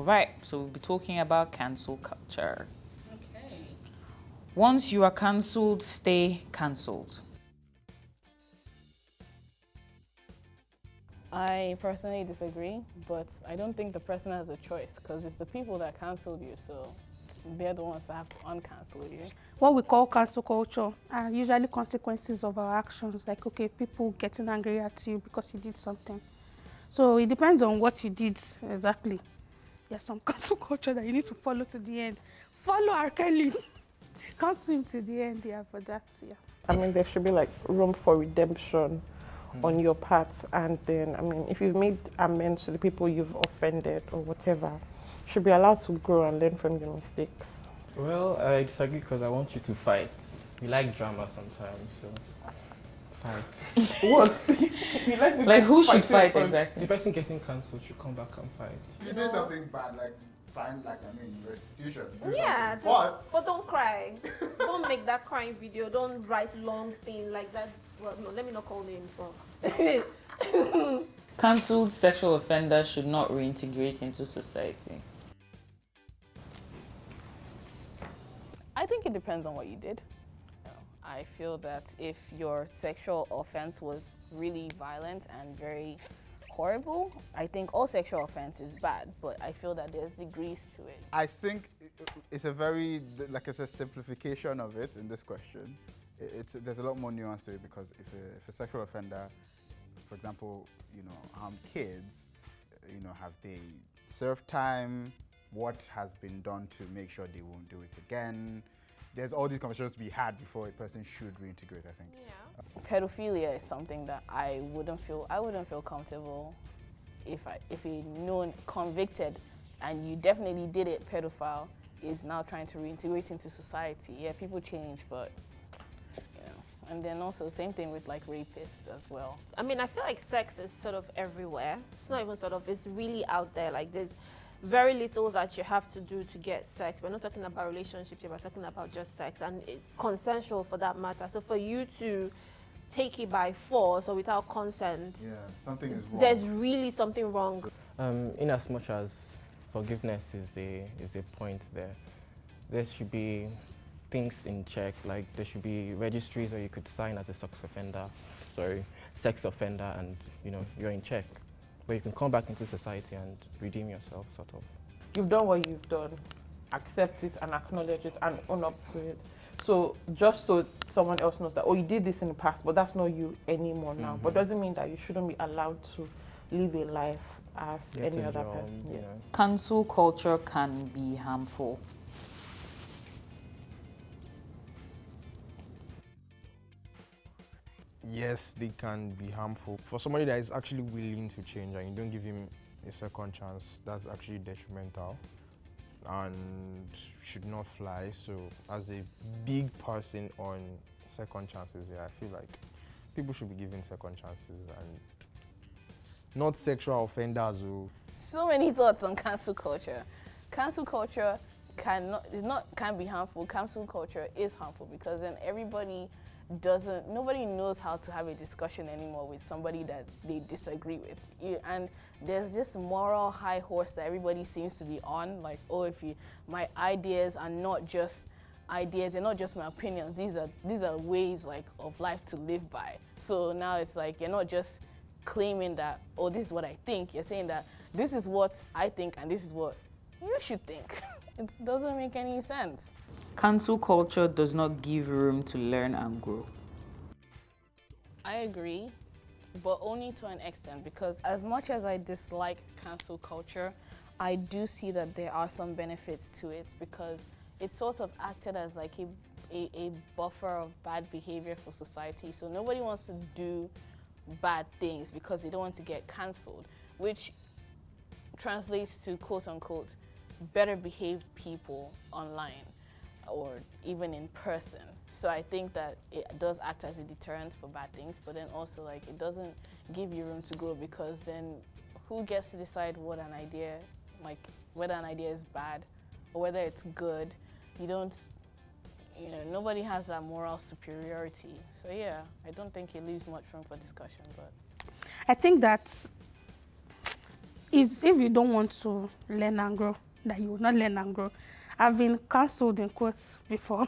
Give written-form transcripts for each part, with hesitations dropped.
right, so we'll be talking about cancel culture. Okay. Once you are cancelled, stay cancelled. I personally disagree, but I don't think the person has a choice because it's the people that cancelled you, so they're the ones that have to uncancel you. What we call cancel culture are usually consequences of our actions, like, okay, people getting angry at you because you did something. So it depends on what you did exactly. There's some cancel culture that you need to follow to the end. Follow R. Kelly. Cancel him to the end, yeah, but that's, yeah. I mean, there should be like room for redemption on your part, and then, I mean, if you've made amends to the people you've offended or whatever, you should be allowed to grow and learn from your mistakes. Well, I disagree because I want you to fight. You like drama sometimes, so fight. What? You Like, who should fighting fight on- exactly? The person getting cancelled should come back and fight. If you did something bad, like find, like, I mean, restitution. do Yeah, something. but don't cry. Don't make that crying video. Don't write long thing like that. Well, no, let me not call names, but Cancelled sexual offenders should not reintegrate into society. I think it depends on what you did. I feel that if your sexual offense was really violent and very horrible, I think all sexual offense is bad, but I feel that there's degrees to it. I think it's a very, like, it's a simplification of it in this question. There's a lot more nuance to it because if a sexual offender, for example, harmed kids, have they served time? What has been done to make sure they won't do it again? There's all these conversations to be had before a person should reintegrate, I think. yeah. Pedophilia is something that I wouldn't feel comfortable if a known convicted, and you definitely did it, pedophile, is now trying to reintegrate into society. Yeah, people change, but and then also same thing with like rapists as well. I mean, I feel like sex is sort of everywhere. It's not even sort of, it's really out there. Like, there's very little that you have to do to get sex. We're not talking about relationships, we're talking about just sex, and consensual for that matter. So for you to take it by force or without consent, Yeah, something is wrong. there's really something wrong. In as much as forgiveness is a point there should be things in check. Like, there should be registries where you could sign as a sex offender, and you're in check, where you can come back into society and redeem yourself, sort of. You've done what you've done. Accept it and acknowledge it and own up to it. So just so someone else knows that, oh, you did this in the past, but that's not you anymore now. But doesn't mean that you shouldn't be allowed to live a life as Get any a other job, person. you Yeah. know. Cancel culture can be harmful. Yes, they can be harmful. For somebody that is actually willing to change and you don't give him a second chance, that's actually detrimental and should not fly. So as a big person on second chances, I feel like people should be given second chances and not sexual offenders. So many thoughts on cancel culture. Cancel culture can be harmful. Cancel culture is harmful because then nobody knows how to have a discussion anymore with somebody that they disagree with. And there's this moral high horse that everybody seems to be on, like, oh, my ideas are not just ideas, they're not just my opinions, these are ways like of life to live by. So now it's like you're not just claiming that, oh, this is what I think, you're saying that this is what I think and this is what you should think. It doesn't make any sense. Cancel culture does not give room to learn and grow. I agree, but only to an extent, because as much as I dislike cancel culture, I do see that there are some benefits to it because it sort of acted as like a buffer of bad behavior for society. So nobody wants to do bad things because they don't want to get cancelled, which translates to quote unquote better behaved people online or even in person. So I think that it does act as a deterrent for bad things, but then also like it doesn't give you room to grow because then who gets to decide what an idea, like whether an idea is bad or whether it's good? Nobody has that moral superiority. So yeah, I don't think it leaves much room for discussion, but I think that it's if you don't want to learn and grow, that you will not learn and grow. I've been cancelled in quotes before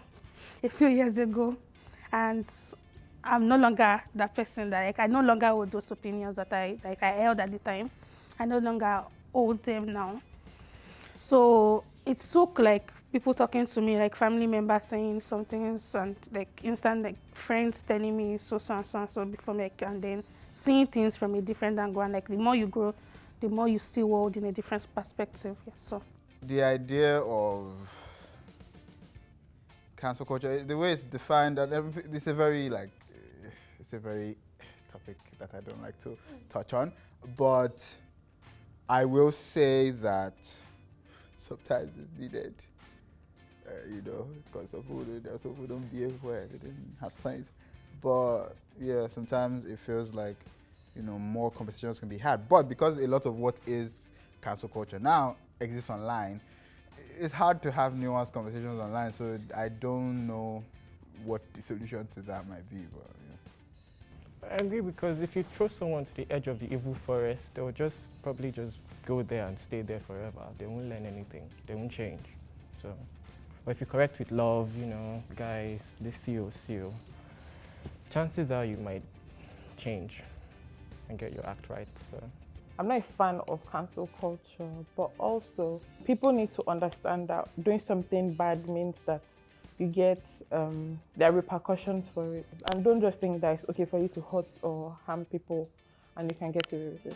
a few years ago, and I'm no longer that person that I no longer hold those opinions that I held at the time. I no longer hold them now. So it took like people talking to me, like family members saying some things, and like instant like friends telling me so and so before me, and then seeing things from a different angle. And like the more you grow, the more you see world in a different perspective. Yeah, so The idea of cancel culture, the way it's defined, and it's a very topic that I don't like to touch on. But I will say that sometimes it's needed, because some people don't behave well, they didn't have science. But yeah, sometimes it feels like, more conversations can be had. But because a lot of what is cancel culture now exists online, it's hard to have nuanced conversations online. So I don't know what the solution to that might be. But yeah. I agree, because if you throw someone to the edge of the evil forest, they'll probably just go there and stay there forever. They won't learn anything. They won't change. So, but if you correct with love, guys, this CO, chances are you might change and get your act right. So. I'm not a fan of cancel culture, but also people need to understand that doing something bad means that you get, there are repercussions for it. And don't just think that it's okay for you to hurt or harm people and you can get away with it.